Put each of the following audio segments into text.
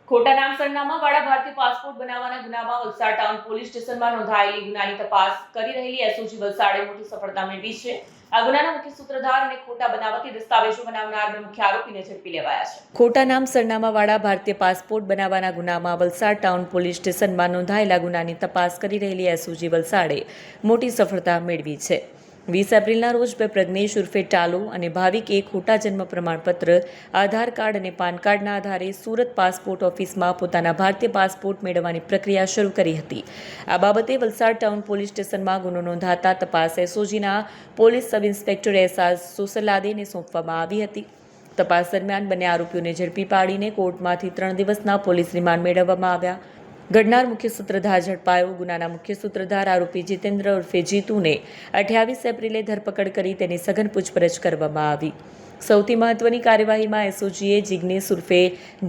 ખોટા નામ સરનામાવાળા ભારતીય પાસપોર્ટ બનાવવાના ગુનામાં વલસાડ ટાઉન પોલીસ સ્ટેશનમાં નોંધાયેલી ગુનાની તપાસ કરી રહેલી એસઓજી વલસાડે મોટી સફળતા મેળવી છે. આ ગુનાના મુખ્ય સૂત્રધાર અને ખોટા બનાવટી દસ્તાવેજો બનાવનાર બે મુખ્ય આરોપીને ઝડપી લેવાયા છે. ખોટા નામ સરનામાવાળા ભારતીય પાસપોર્ટ બનાવવાના ગુનામાં વલસાડ ટાઉન પોલીસ સ્ટેશનમાં નોંધાયેલા ગુનાની તપાસ કરી રહેલી એસઓજી વલસાડે મોટી સફળતા મેળવી છે. 20 એપ્રિલના રોજ બે પ્રજ્ઞેશ ઉર્ફે ટાલો અને ભાવિકે ખોટા જન્મ પ્રમાણપત્ર, આધાર કાર્ડ અને પાન કાર્ડના આધારે સુરત પાસપોર્ટ ઓફિસમાં પોતાના ભારતીય પાસપોર્ટ મેળવવાની પ્રક્રિયા શરૂ કરી હતી. આ બાબતે વલસાડ ટાઉન પોલીસ સ્ટેશનમાં ગુનો નોંધાતા તપાસ એસઓજીના પોલીસ સબ ઇન્સ્પેક્ટર એસઆર સોસલાદેને સોંપવામાં આવી હતી. તપાસ દરમિયાન બંને આરોપીઓને ઝડપી પાડીને કોર્ટમાંથી 3 દિવસના પોલીસ રિમાન્ડ મેળવવામાં આવ્યા. ઘડનાર મુખ્ય સૂત્રધાર ઝડપાયો. ગુનાના મુખ્ય સૂત્રધાર આરોપી જીતેન્દ્ર ઉર્ફે જીતુને 28 એપ્રિલે ધરપકડ કરી તેની સઘન પૂછપરછ કરવામાં આવી. સૌથી મહત્વની કાર્યવાહીમાં એસઓજીએ જિગ્નેશ ઉર્ફે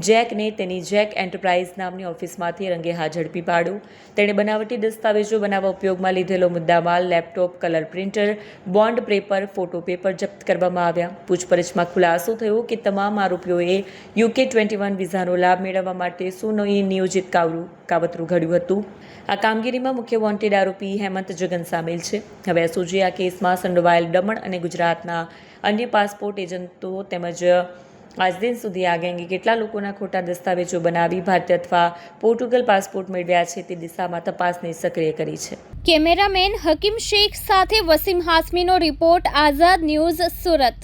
જેકને તેની જેક એન્ટરપ્રાઇઝ નામની ઓફિસમાંથી રંગે હાથ ઝડપી પાડ્યો. તેણે બનાવટી દસ્તાવેજો બનાવવા ઉપયોગમાં લીધેલો મુદ્દામાલ, laptop, colour printer, bond paper, photo paper જપ્ત કરવામાં આવ્યા. પૂછપરછમાં ખુલાસો થયો કે તમામ આરોપીઓએ UK-21 વિઝાનો લાભ મેળવવા માટે સુનિયોજિત કાવતરું ઘડ્યું હતું. આ કામગીરીમાં મુખ્ય વોન્ટેડ આરોપી હેમંત જગન સામેલ છે. હવે એસઓજી આ કેસમાં સંડોવાયેલ દમણ અને ગુજરાતના અન્ય પાસપોર્ટ એજન્ટો તેમજ આજ દિન સુધી આ ગેંગે કેટલા લોકોના ખોટા દસ્તાવેજો બનાવી ભારતીય અથવા પોર્ટુગલ પાસપોર્ટ મેળવ્યા છે તે દિશામાં તપાસને સક્રિય કરી છે. કેમેરામેન હકીમ શેખ સાથે વસીમ હાસમીનો રિપોર્ટ, આઝાદ ન્યૂઝ, સુરત.